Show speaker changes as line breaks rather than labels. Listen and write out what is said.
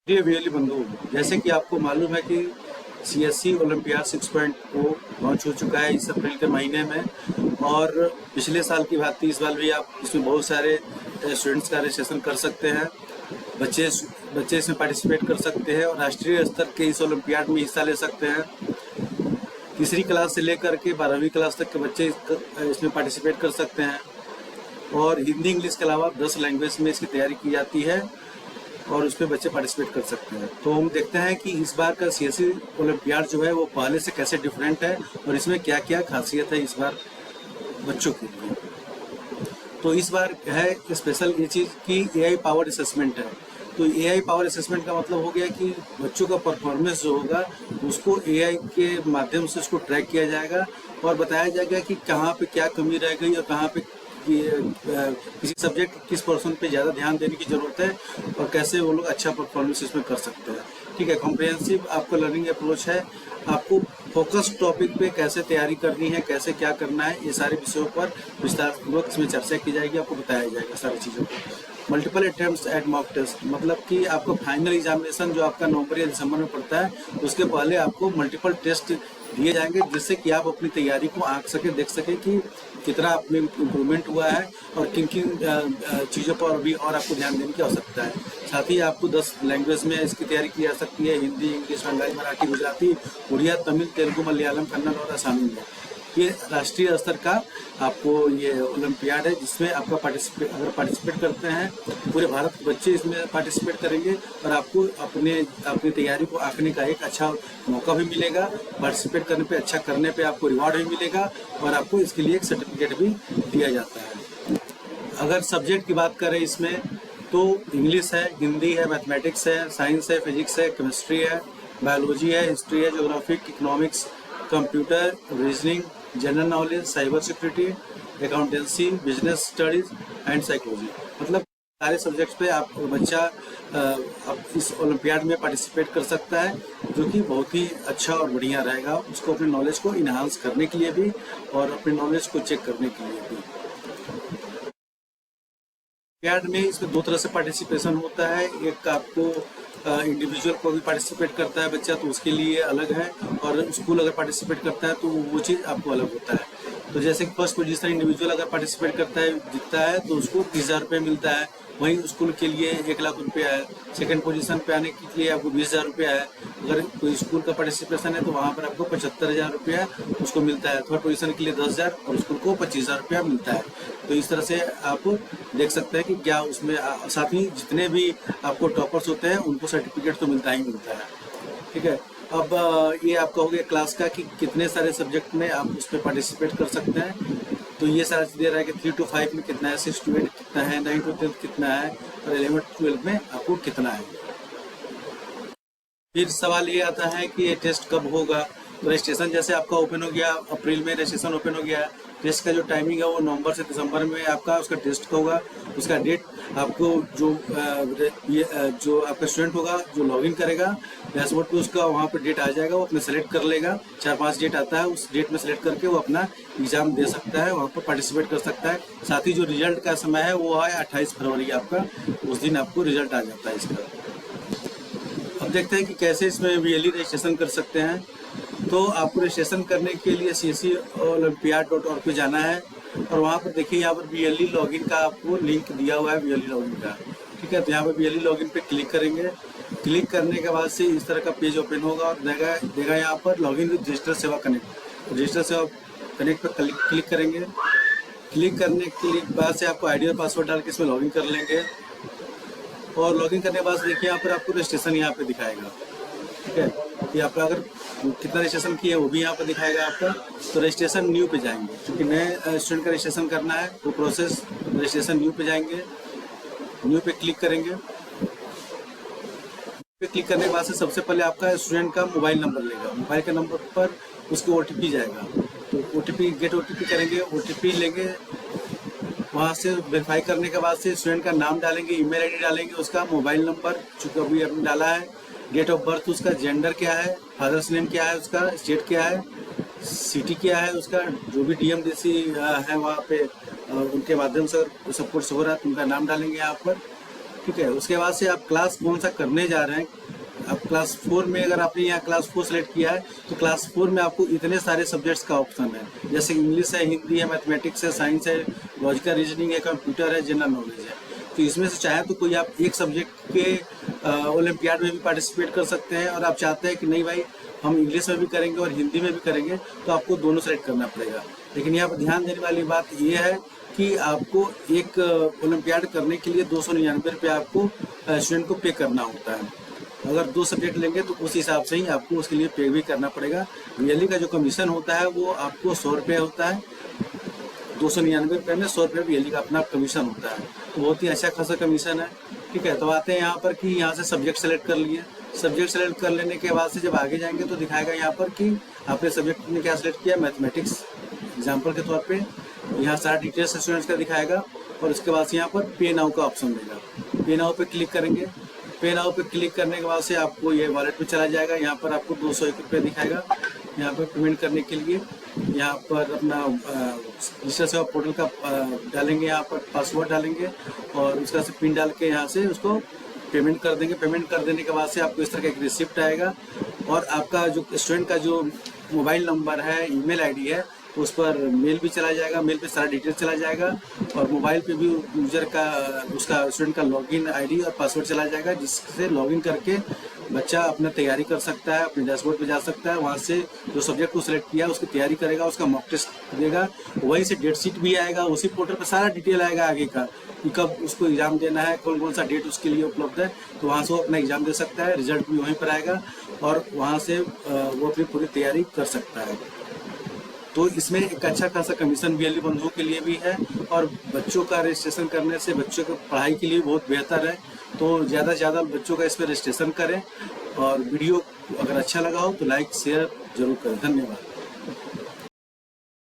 प्रिय वीएलई बंधुओं, जैसे कि आपको मालूम है कि सीएससी ओलंपियाड 6.0 लॉन्च हो चुका है इस अप्रैल के महीने में। और पिछले साल की भांति इस बार भी आप इसमें बहुत सारे स्टूडेंट्स का रजिस्ट्रेशन कर सकते हैं। बच्चे बच्चे इसमें पार्टिसिपेट कर सकते हैं और राष्ट्रीय स्तर के इस ओलंपियाड में हिस्सा ले सकते हैं। तीसरी क्लास से लेकर के 12वीं क्लास तक के बच्चे इसमें पार्टिसिपेट कर सकते हैं। और हिंदी इंग्लिश के अलावा 10 लैंग्वेज में इसकी तैयारी की जाती है और उसमें बच्चे पार्टिसिपेट कर सकते हैं। तो हम देखते हैं कि इस बार का सीएससी ओलंपियाड जो है वो पहले से कैसे डिफरेंट है और इसमें क्या क्या खासियत है इस बार बच्चों के लिए। तो इस बार है स्पेशल ये चीज़ कि एआई पावर असेसमेंट है। तो एआई पावर असेसमेंट का मतलब हो गया कि बच्चों का परफॉर्मेंस जो होगा उसको एआई के माध्यम से उसको ट्रैक किया जाएगा और बताया जाएगा कि कहाँ पे क्या कमी रह गई और कहाँ पे किसी सब्जेक्ट किस पर्सन पे ज़्यादा ध्यान देने की ज़रूरत है और कैसे वो लोग अच्छा परफॉर्मेंस इसमें कर सकते हैं। ठीक है, कॉम्प्रिहेंसिव आपका लर्निंग अप्रोच है। आपको फोकस टॉपिक पे कैसे तैयारी करनी है, कैसे क्या करना है, ये सारे विषयों पर विस्तारपूर्वक इसमें चर्चा की जाएगी, आपको बताया जाएगा सारी चीज़ों को। Multiple attempts at mock test, मतलब कि आपको फाइनल एग्जामिनेशन जो आपका नवंबर या दिसंबर में पड़ता है उसके पहले आपको मल्टीपल टेस्ट दिए जाएंगे, जिससे कि आप अपनी तैयारी को आंक सके, देख सके कि कितना आप में इम्प्रूवमेंट हुआ है और किन किन चीज़ों पर अभी और आपको ध्यान देने की आवश्यकता है। साथ ही आपको 10 लैंग्वेज में इसकी तैयारी की जा सकती है, हिंदी, इंग्लिश, बंगाली, मराठी, गुजराती, उड़िया, तमिल, तेलुगु, मलयालम, कन्नड़ और आसामी में। ये राष्ट्रीय स्तर का आपको ये ओलंपियाड है, जिसमें आपका अगर पार्टिसिपेट करते हैं पूरे भारत के बच्चे इसमें पार्टिसिपेट करेंगे और आपको अपनी तैयारी को आंकने का एक अच्छा मौका भी मिलेगा। पार्टिसिपेट करने पे, अच्छा करने पे आपको रिवॉर्ड भी मिलेगा और आपको इसके लिए एक सर्टिफिकेट भी दिया जाता है। अगर सब्जेक्ट की बात करें इसमें तो इंग्लिश है, हिंदी है, मैथमेटिक्स है, साइंस है, फिजिक्स है, केमिस्ट्री है, बायोलॉजी है, हिस्ट्री है, geography, economics, computer, reasoning, general knowledge, cyber security, accountancy, business studies and psychology. मतलब सारे सब्जेक्ट्स पे आप बच्चा इस ओलंपियाड में पार्टिसिपेट कर सकता है, जो कि बहुत ही अच्छा और बढ़िया रहेगा उसको अपने नॉलेज को इन्हांस करने के लिए भी और अपने नॉलेज को चेक करने के लिए भी। ओलंपियाड में इसमें 2 तरह से पार्टिसिपेशन होता है। एक आपको इंडिविजुअल को भी पार्टिसिपेट करता है बच्चा तो उसके लिए अलग है, और स्कूल अगर पार्टिसिपेट करता है तो वो चीज़ आपको अलग होता है। तो जैसे कि फर्स्ट पोजीशन इंडिविजुअल अगर पार्टिसिपेट करता है, जीतता है, तो उसको 30,000 रुपये मिलता है। वहीं स्कूल के लिए 1,00,000 रुपया है। सेकंड पोजीशन पे आने के लिए आपको 20,000 रुपया है। अगर कोई स्कूल का पार्टिसिपेशन है तो वहाँ पर आपको 75,000 रुपया उसको मिलता है। थर्ड पोजीशन के लिए 10,000 और स्कूल को 25,000 रुपया मिलता है। तो इस तरह से आप देख सकते हैं कि क्या उसमें साथ ही जितने भी आपको टॉपर्स होते हैं उनको सर्टिफिकेट तो मिलता ही मिलता है। ठीक है, अब ये आपका हो गया क्लास का कि कितने सारे सब्जेक्ट में आप उसमें पार्टिसिपेट कर सकते हैं। तो ये सारा चीज़ दे रहा है कि 3 to 5 में कितना है, 6 to 8 कितना है, 9 to 10 कितना है और 11 to 12 में आपको कितना है। फिर सवाल ये आता है कि ये टेस्ट कब होगा। तो रजिस्ट्रेशन जैसे आपका ओपन हो गया, अप्रैल में रजिस्ट्रेशन ओपन हो गया। टेस्ट का जो टाइमिंग है वो नवंबर से दिसंबर में आपका उसका टेस्ट होगा। उसका डेट आपको जो आपका स्टूडेंट होगा जो लॉगिन करेगा डैशबोर्ड पे, उसका वहाँ पे डेट आ जाएगा, वो अपने सेलेक्ट कर लेगा। 4-5 डेट आता है, उस डेट में सेलेक्ट करके वो अपना एग्ज़ाम दे सकता है, वहाँ पर पार्टिसिपेट कर सकता है। साथ ही जो रिजल्ट का समय है वो है 28 फरवरी आपका, उस दिन आपको रिजल्ट आ जाता है इसका। अब देखते हैं कि कैसे इसमें वीएलई रजिस्ट्रेशन कर सकते हैं। तो आपको रजिस्ट्रेशन करने के लिए cscolympiad.org पे जाना है और वहाँ पर देखिए यहाँ पर वीएलई लॉगिन का आपको लिंक दिया हुआ है वीएलई लॉगिन का। ठीक है, तो यहाँ पर वीएलई लॉगिन पे क्लिक करेंगे। क्लिक करने के बाद से इस तरह का पेज ओपन होगा और देगा यहाँ पर लॉगिन विद रजिस्टर सेवा कनेक्ट। रजिस्टर सेवा कनेक्ट पर क्लिक करेंगे। क्लिक करने के बाद से आपको आईडी और पासवर्ड डाल के इसमें लॉगिन कर लेंगे और लॉगिन करने के बाद देखिए यहाँ पर आपको रजिस्ट्रेशन यहाँ पे दिखाएगा। ठीक है, कि आपका अगर कितना रजिस्ट्रेशन किया है वो भी यहाँ पर दिखाएगा आपका। तो रजिस्ट्रेशन न्यू पे जाएंगे, क्योंकि नए स्टूडेंट का रजिस्ट्रेशन करना है वो प्रोसेस रजिस्ट्रेशन न्यू पे जाएंगे। न्यू पे क्लिक करेंगे। पे क्लिक करने के बाद से सबसे पहले आपका स्टूडेंट का मोबाइल नंबर लेगा। मोबाइल के नंबर पर उसको ओटीपी जाएगा, तो ओटीपी गेट ओटीपी करेंगे, ओटीपी लेंगे। वहाँ से वेरीफाई करने के बाद से स्टूडेंट का नाम डालेंगे, ईमेल आईडी डालेंगे, उसका मोबाइल नंबर जो अभी आपने डाला है, डेट ऑफ बर्थ, उसका जेंडर क्या है, फादर्स नेम क्या है, उसका स्टेट क्या है, सिटी क्या है, उसका जो भी डीएमडीसी है वहाँ पे उनके माध्यम से सब कुछ हो रहा है तो उनका नाम डालेंगे यहाँ पर। ठीक है। उसके बाद से आप क्लास कौन सा करने जा रहे हैं, अब क्लास 4 में अगर आपने यहाँ क्लास 4 सेलेक्ट किया है तो क्लास 4 में आपको इतने सारे सब्जेक्ट्स का ऑप्शन है, जैसे इंग्लिश है, हिंदी है, मैथमेटिक्स है, साइंस है, लॉजिकल रीजनिंग है, कंप्यूटर है, जनरल नॉलेज है। तो इसमें से चाहे तो कोई आप एक सब्जेक्ट के ओलंपियाड में भी पार्टिसिपेट कर सकते हैं, और आप चाहते हैं कि नहीं भाई हम इंग्लिश में भी करेंगे और हिंदी में भी करेंगे, तो आपको दोनों सेलेक्ट करना पड़ेगा। लेकिन यहाँ पर ध्यान देने वाली बात ये है कि आपको एक ओलंपियाड करने के लिए 299 रुपये आपको स्टूडेंट को पे करना होता है। अगर 2 सब्जेक्ट लेंगे तो उस हिसाब से ही आपको उसके लिए पे भी करना पड़ेगा। वीएलई का जो कमीशन होता है वो आपको 100 रुपये होता है, 299 रुपये में 100 रुपये वीएलई का अपना कमीशन होता है, तो बहुत ही अच्छा खासा कमीशन है। ठीक है, तो आते हैं यहाँ पर कि यहाँ से सब्जेक्ट सेलेक्ट कर लिए। सब्जेक्ट सेलेक्ट कर लेने के बाद से जब आगे जाएंगे तो दिखाएगा यहाँ पर कि आपने सब्जेक्ट में क्या सेलेक्ट किया, मैथमेटिक्स एग्जाम्पल के तौर पे। यहाँ सारा डिटेल्स स्टूडेंट्स का दिखाएगा, और उसके बाद से यहाँ पर पे नाउ का ऑप्शन देगा। पे नाउ पे क्लिक करेंगे। पे नाउ पे क्लिक करने के बाद से आपको ये वॉलेट में चला जाएगा। यहाँ पर आपको 201 रुपये दिखाएगा यहाँ पर पेमेंट करने के लिए। यहाँ पर अपना डिजिटल सेवा पोर्टल का डालेंगे, यहाँ पर पासवर्ड डालेंगे और उसका से पिन डाल के यहाँ से उसको पेमेंट कर देंगे। पेमेंट कर देने के बाद से आपको इस तरह का एक रिसिप्ट आएगा, और आपका जो स्टूडेंट का जो मोबाइल नंबर है, ईमेल आईडी है, तो उस पर मेल भी चला जाएगा, मेल पे सारा डिटेल चला जाएगा, और मोबाइल पे भी यूजर का उसका स्टूडेंट का लॉगिन आईडी और पासवर्ड चला जाएगा, जिससे लॉगिन करके बच्चा अपना तैयारी कर सकता है, अपने डैशबोर्ड पे जा सकता है। वहाँ से जो सब्जेक्ट को सिलेक्ट किया उसकी तैयारी करेगा, उसका मॉक टेस्ट देगा, वहीं से डेट शीट भी आएगा, उसी पोर्टल पर सारा डिटेल आएगा आगे का कि कब उसको एग्जाम देना है, कौन कौन सा डेट उसके लिए उपलब्ध है। तो वहाँ से वो अपना एग्जाम दे सकता है, रिजल्ट भी वहीं पर आएगा, और वहाँ से वो अपनी पूरी तैयारी कर सकता है। तो इसमें एक अच्छा खासा कमीशन वीएलई बंधुओं के लिए भी है, और बच्चों का रजिस्ट्रेशन करने से बच्चों की पढ़ाई के लिए बहुत बेहतर है। तो ज़्यादा से ज़्यादा बच्चों का इस पर रजिस्ट्रेशन करें, और वीडियो अगर अच्छा लगा हो तो लाइक शेयर जरूर करें। धन्यवाद।